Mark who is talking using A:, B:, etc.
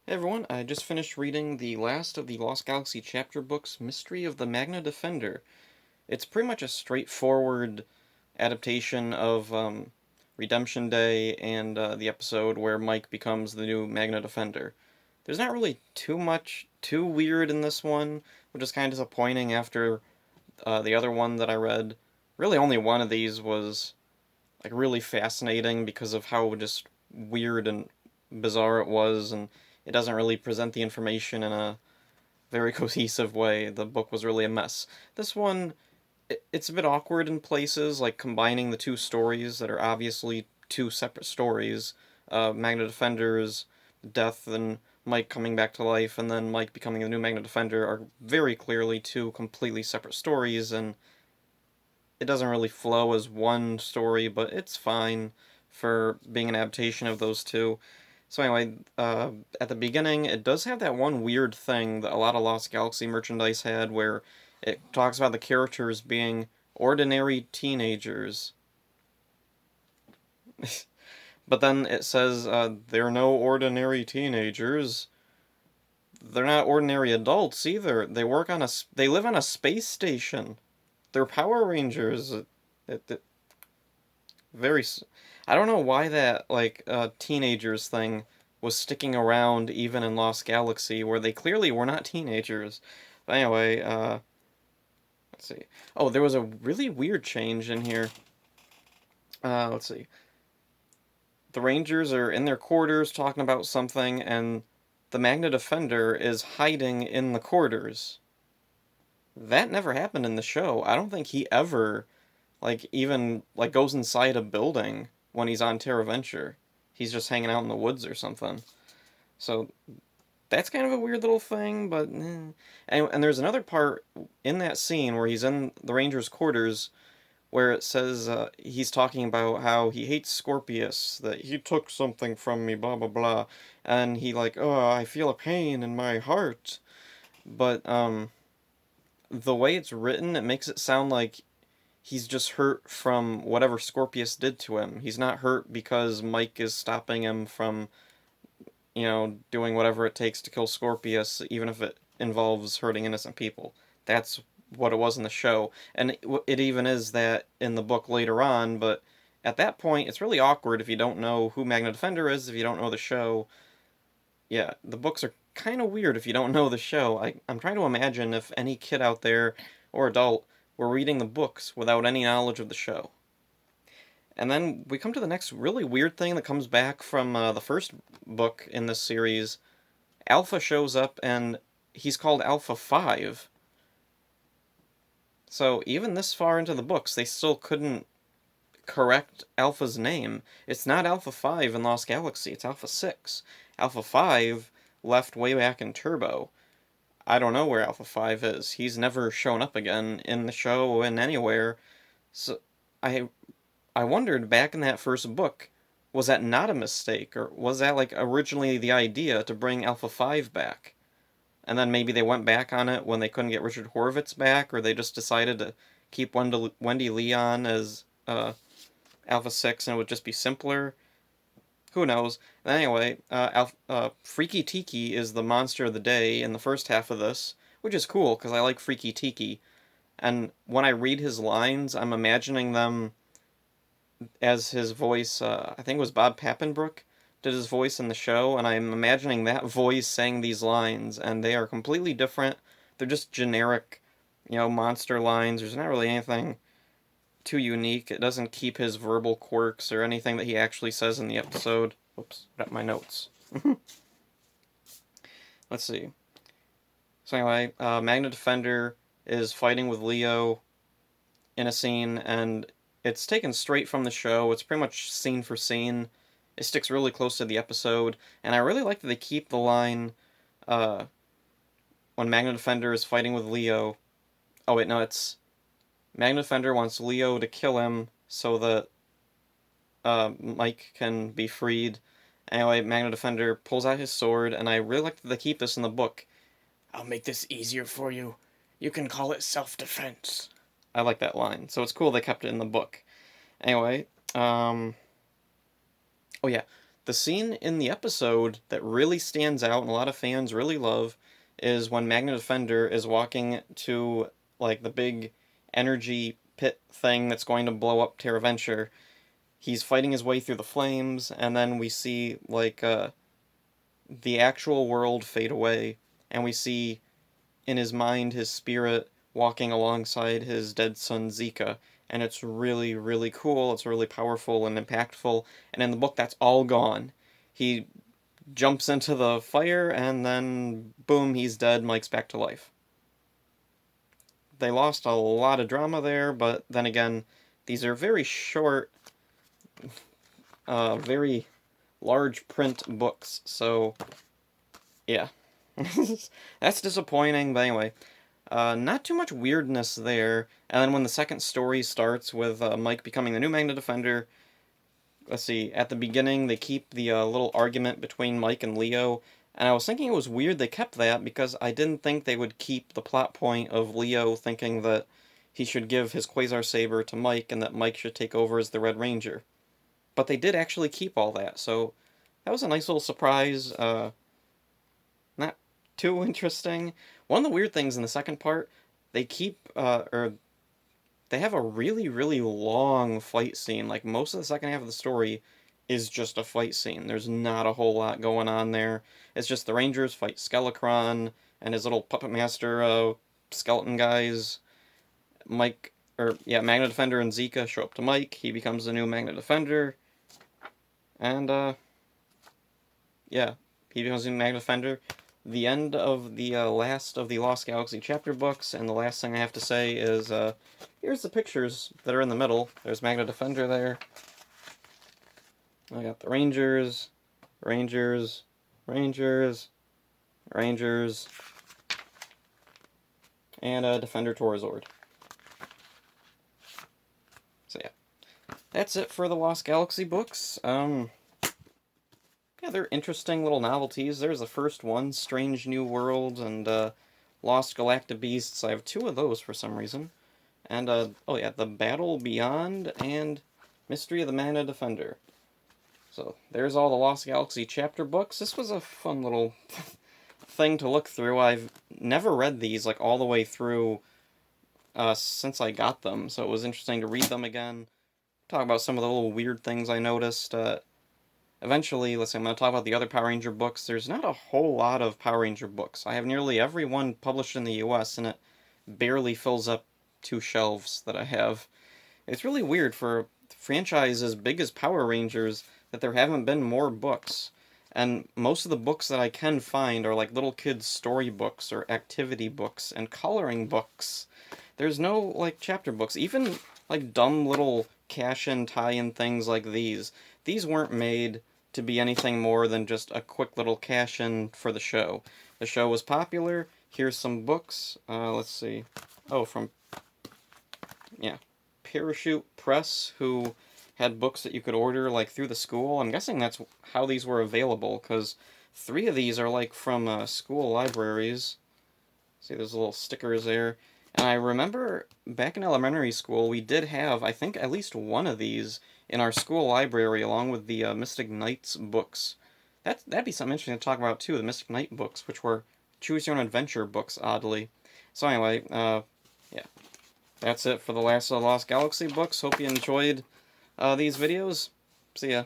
A: Hey everyone, I just finished reading the last of the Lost Galaxy chapter books, Mystery of the Magna Defender. It's pretty much a straightforward adaptation of Redemption Day and the episode where Mike becomes the new Magna Defender. There's not really too much too weird in this one, which is kind of disappointing after the other one that I read. Really, only one of these was like really fascinating because of how just weird and bizarre it was, and it doesn't really present the information in a very cohesive way. The book was really a mess. This one, it's a bit awkward in places, like combining the two stories that are obviously two separate stories. Magna Defender's death and Mike coming back to life, and then Mike becoming the new Magna Defender are very clearly two completely separate stories, and it doesn't really flow as one story, but it's fine for being an adaptation of those two. So anyway, at the beginning, it does have that one weird thing that a lot of Lost Galaxy merchandise had, where it talks about the characters being ordinary teenagers, but then it says they're no ordinary teenagers. They're not ordinary adults either. They live on a space station. They're Power Rangers. It very. I don't know why that teenagers thing was sticking around even in Lost Galaxy, where they clearly were not teenagers. But anyway, let's see. Oh, there was a really weird change in here. Let's see. The Rangers are in their quarters talking about something, and the Magna Defender is hiding in the quarters. That never happened in the show. I don't think he ever even goes inside a building when he's on Terra Venture. He's just hanging out in the woods or something. So that's kind of a weird little thing, but and there's another part in that scene where he's in the Rangers' quarters where it says he's talking about how he hates Scorpius, that he took something from me, blah blah blah, and he oh, I feel a pain in my heart, but the way it's written, it makes it sound like he's just hurt from whatever Scorpius did to him. He's not hurt because Mike is stopping him from, doing whatever it takes to kill Scorpius, even if it involves hurting innocent people. That's what it was in the show. And it even is that in the book later on, but at that point, it's really awkward if you don't know who Magna Defender is, if you don't know the show. Yeah, the books are kind of weird if you don't know the show. I'm trying to imagine if any kid out there or adult were reading the books without any knowledge of the show. And then we come to the next really weird thing that comes back from the first book in this series. Alpha shows up and he's called Alpha 5. So even this far into the books, they still couldn't correct Alpha's name. It's not Alpha 5 in Lost Galaxy, it's Alpha 6. Alpha 5 left way back in Turbo. I don't know where Alpha 5 is. He's never shown up again in the show and anywhere. So I I wondered back in that first book, was that not a mistake, or was that originally the idea to bring Alpha 5 back? And then maybe they went back on it when they couldn't get Richard Horvitz back, or they just decided to keep Wendy Leon as Alpha 6 and it would just be simpler? Who knows? Anyway, Freaky Tiki is the monster of the day in the first half of this, which is cool because I like Freaky Tiki. And when I read his lines, I'm imagining them as his voice. I think it was Bob Pappenbrook did his voice in the show, and I'm imagining that voice saying these lines, and they are completely different. They're just generic, monster lines. There's not really anything too unique. It doesn't keep his verbal quirks or anything that he actually says in the episode. Oops, got my notes. Let's see. So anyway, Magna Defender is fighting with Leo in a scene, and it's taken straight from the show. It's pretty much scene for scene. It sticks really close to the episode, and I really like that they keep the line uh, when Magna Defender is fighting with Leo. Oh wait, no, it's Magna Defender wants Leo to kill him so that Mike can be freed. Anyway, Magna Defender pulls out his sword, and I really like that they keep this in the book. I'll make this easier for you. You can call it self-defense. I like that line, so it's cool they kept it in the book. Anyway, oh yeah, The scene in the episode that really stands out and a lot of fans really love is when Magna Defender is walking to, like, the big energy pit thing that's going to blow up Terra Venture. He's fighting his way through the flames, and then we see, like, the actual world fade away, and we see in his mind his spirit walking alongside his dead son Zika, and it's really, really cool. It's really powerful and impactful, and in the book that's all gone. He jumps into the fire, and then boom, he's dead. Mike's back to life. They lost a lot of drama there, but then again, these are very short, very large print books, so yeah. That's disappointing, but anyway. Not too much weirdness there. And then when the second story starts with Mike becoming the new Magna Defender, let's see, at the beginning they keep the little argument between Mike and Leo, and I was thinking it was weird they kept that because I didn't think they would keep the plot point of Leo thinking that he should give his Quasar Saber to Mike and that Mike should take over as the Red Ranger. But they did actually keep all that, so that was a nice little surprise. Not too interesting. One of the weird things in the second part, they keep, or they have a really, really long fight scene. Like, most of the second half of the story is just a fight scene. There's not a whole lot going on there. It's just the Rangers fight Skelecron and his little puppet master, skeleton guys. Magna Defender and Zika show up to Mike. He becomes the new Magna Defender. And, yeah, he becomes the new Magna Defender. The end of the last of the Lost Galaxy chapter books, and the last thing I have to say is, here's the pictures that are in the middle. There's Magna Defender there. I got the Rangers, Rangers, Rangers, Rangers, and Defender Torzord. So yeah, that's it for the Lost Galaxy books. Yeah, they're interesting little novelties. There's the first one, Strange New World, and Lost Galactic Beasts. I have two of those for some reason. And, oh yeah, The Battle Beyond and Mystery of the Magna Defender. So, there's all the Lost Galaxy chapter books. This was a fun little thing to look through. I've never read these, like, all the way through since I got them, so it was interesting to read them again. Talk about some of the little weird things I noticed. Eventually, let's see, I'm going to talk about the other Power Ranger books. There's not a whole lot of Power Ranger books. I have nearly every one published in the US, and it barely fills up 2 shelves that I have. It's really weird for a franchise as big as Power Rangers that there haven't been more books. And most of the books that I can find are like little kids' storybooks or activity books and coloring books. There's no, like, chapter books. Even, like, dumb little cash-in, tie-in things like these. These weren't made to be anything more than just a quick little cash-in for the show. The show was popular. Here's some books. Let's see. Oh, from, yeah, Parachute Press, who had books that you could order, like, through the school. I'm guessing that's how these were available, because 3 of these are, like, from school libraries. See, there's little stickers there. And I remember back in elementary school, we did have, I think, at least one of these in our school library, along with the Mystic Knights books. That'd be something interesting to talk about, too, the Mystic Knight books, which were Choose Your Own Adventure books, oddly. So anyway, yeah. That's it for the last of the Lost Galaxy books. Hope you enjoyed these videos. See ya.